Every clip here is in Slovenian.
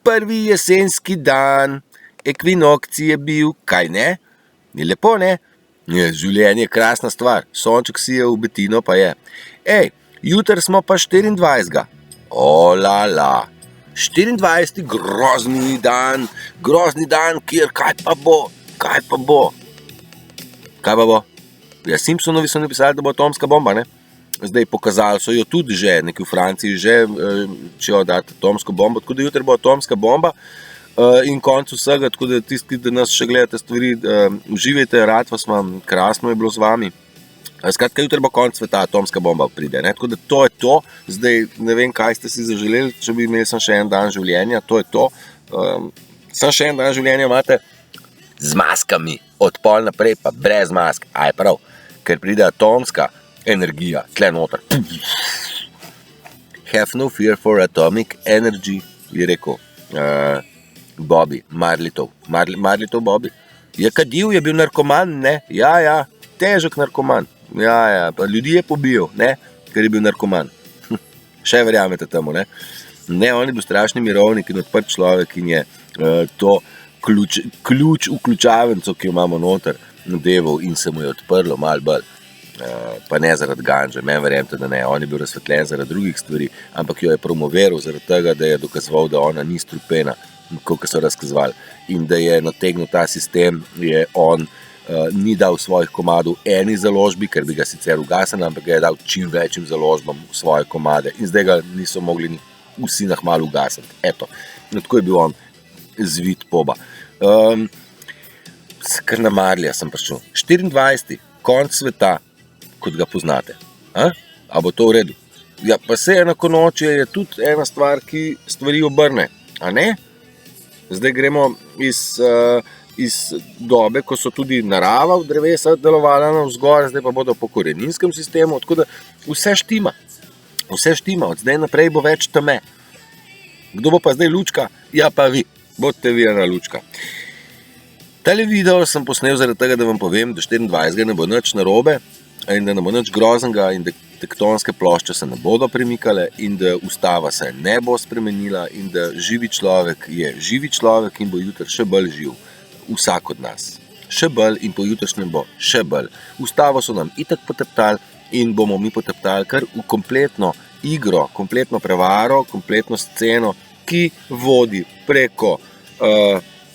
prvi jesenski dan, ekvinokcij je bil, kaj ne? Ni lepo, ne? Življenje je krasna stvar, sonček si je v Betino pa je. Jutri smo pa 24. Olala, 24. grozni dan, kjer kaj pa bo? Kaj pa bo? Ja, Simpsonovi so napisali, da bo atomska bomba, ne? Zdaj pokazali so jo tudi že, neki v Franciji že, če jo dati atomsko bombo, tako da jutri bo atomska bomba in konc vsega, tako da tisti, da nas še gledate stvari, uživajte, rad vas imam, krasno je bilo z vami. Skratka, jutri bo konc sveta, atomska bomba pride, ne? Tako da to je to, zdaj ne vem, kaj ste si zaželeli, če bi imeli sem še en dan življenja, to je to. Sem še en dan življenja imate z maskami, od pol naprej pa brez mask, aj prav, ker pride atomska energija, tle noter. Have no fear for atomic energy, je rekel Bobby, Marlitov. Marlitov Bobby. Je kadil, je bil narkoman, ne? Ja, težek narkoman. Ja, pa ljudi je pobijal, ne? Ker je bil narkoman. Še verjamete temu, ne? Ne, on je bil strašni mirovnik in odprt človek in je to ključ v ključavenco, ki jo imamo noter, nadeval in se mu je odprlo malo bolj. Pa ne zaradi ganže, meni verjemte, da ne, on je bil razsvetljen zaradi drugih stvari, ampak jo je promoviral zaradi tega, da je dokazoval, da ona ni strupena, koliko so razkazovali, in da je nategnil ta sistem, je on ni dal svojih komadov eni založbi, ker bi ga sicer ugasnil, ampak ga je dal čim večjim založbam v svoje komade in zdaj ga niso mogli vsi nahmalu ugasniti. Eto, tako je bil on zvit poba. Kar na Marlija sem prišel. 24. konc sveta, kot ga poznate. A bo to v redu? Ja, pa se enakonočje je tudi ena stvar, ki stvari obrne. A ne? Zdaj gremo iz dobe, ko so tudi narava v drevesa delovala navzgor, zdaj pa bodo po koreninskem sistemu, tako da vse štima. Vse štima, od zdaj naprej bo več teme. Kdo bo pa zdaj lučka? Ja, pa vi. Bodite vi ena lučka. Tale video sem posnel zaradi tega, da vam povem, da 24. ne bo nič narobe in da ne bo nič groznega in da tektonske plošče se ne bodo premikale in da ustava se ne bo spremenila in da živi človek je živi človek in bo jutri še bolj živ. Vsak od nas. Še bolj in po jutrišnjem bo še bolj. Ustavo so nam itak poteptali in bomo mi poteptali kar v kompletno igro, kompletno prevaro, kompletno sceno, ki vodi preko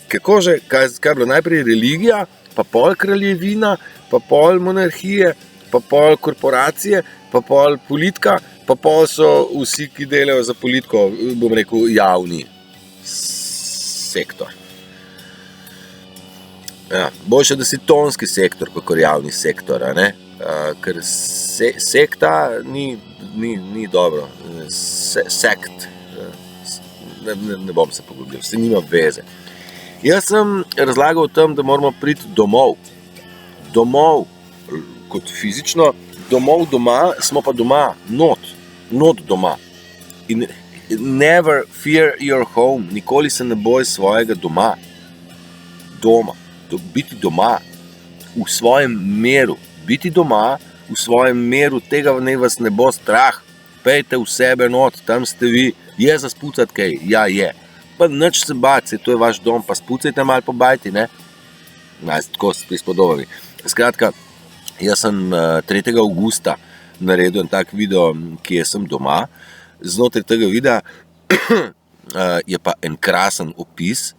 kaj je bilo najprej religija, pa pol kraljevina, pa pol monarhije, pa pol korporacije, pa pol politika, pa pol so vsi, ki delajo za politiko, bom rekel, javni sektor. Ja, boljše, da si tonski sektor, kakor javni sektor, ne? Ker sekta ni dobro. Sekt. Ne bom se poglobil, se nima veze. Jaz sem razlagal o tem, da moramo priti domov. Domov, kot fizično, domov doma, smo pa doma, not doma. In never fear your home, nikoli se ne boj svojega doma. Doma, biti doma, v svojem meru. Biti doma, v svojem meru, tega naj vas ne bo strah. Pejte v sebe not, tam ste vi, je za spucat kaj, ja je. Pa nič se bati, to je vaš dom, pa spucajte malo po bajti, ne? Tako s prispodobami. Skratka, jaz sem 3. avgusta naredil en tak video, kje sem doma. Znotraj tega videa je pa en krasen opis,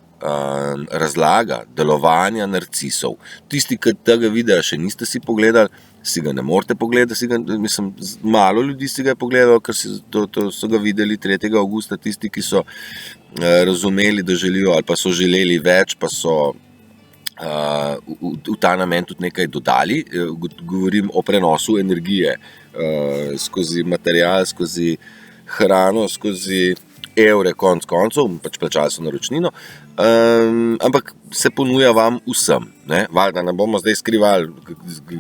razlaga delovanja narcisov. Tisti, ki tega videa še niste si pogledali, si ga ne morete pogledati, malo ljudi si ga je pogledalo, ker so ga videli 3. avgusta, tisti, ki so razumeli, da želijo ali pa so želeli več, pa so v ta namen tudi nekaj dodali. Govorim o prenosu energije skozi material, skozi hrano, skozi evre konc koncev, pač plačali so naročnino, ampak se ponuja vam vsem, ne? Valjda ne bomo zdaj skrivali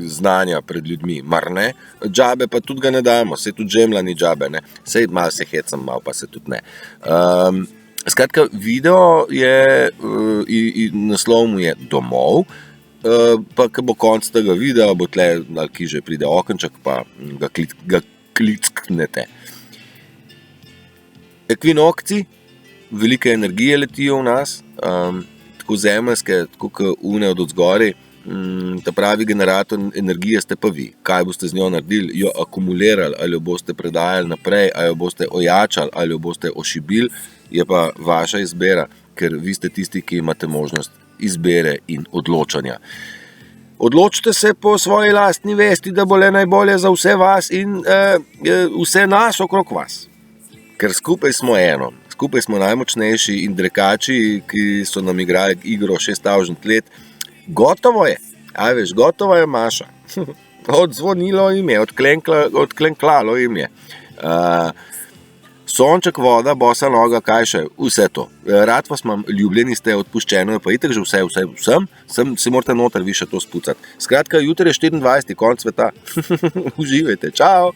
znanja pred ljudmi, mar ne? Džabe pa tudi ga ne damo, saj tudi žemlja ni džabe, ne? Saj malo se hecam, malo pa se tudi ne. Skratka, video je, naslov mu je Domov, pa ko bo konc tega videa, bo tle, ali ki že pride okenček, pa ga klicknete. Ekvinokcij velike energije letijo v nas, tako zemeljske, tako kot une od odzgori. Ta pravi generator energije ste pa vi. Kaj boste z njo naredili? Jo akumulirali, ali jo boste predajali naprej, ali jo boste ojačali, ali jo boste ošibili, je pa vaša izbira, ker vi ste tisti, ki imate možnost izbere in odločanja. Odločite se po svoji lastni vesti, da bo le najbolje za vse vas in vse nas okrog vas. Ker skupaj smo eno, skupaj smo najmočnejši in drekači, ki so nam igrali igro 6000 let. Gotovo je, veš, gotova je Maša. Odzvonilo jim je, odklenkljalo jim je. Sonček, voda, bosa noga, kaj še, vse to. Rad vas imam, ljubljeni ste, odpuščeno je pa itak že vsem, se morate noter vi še to spucati. Skratka, jutri je 24. konc sveta. Uživajte, čao!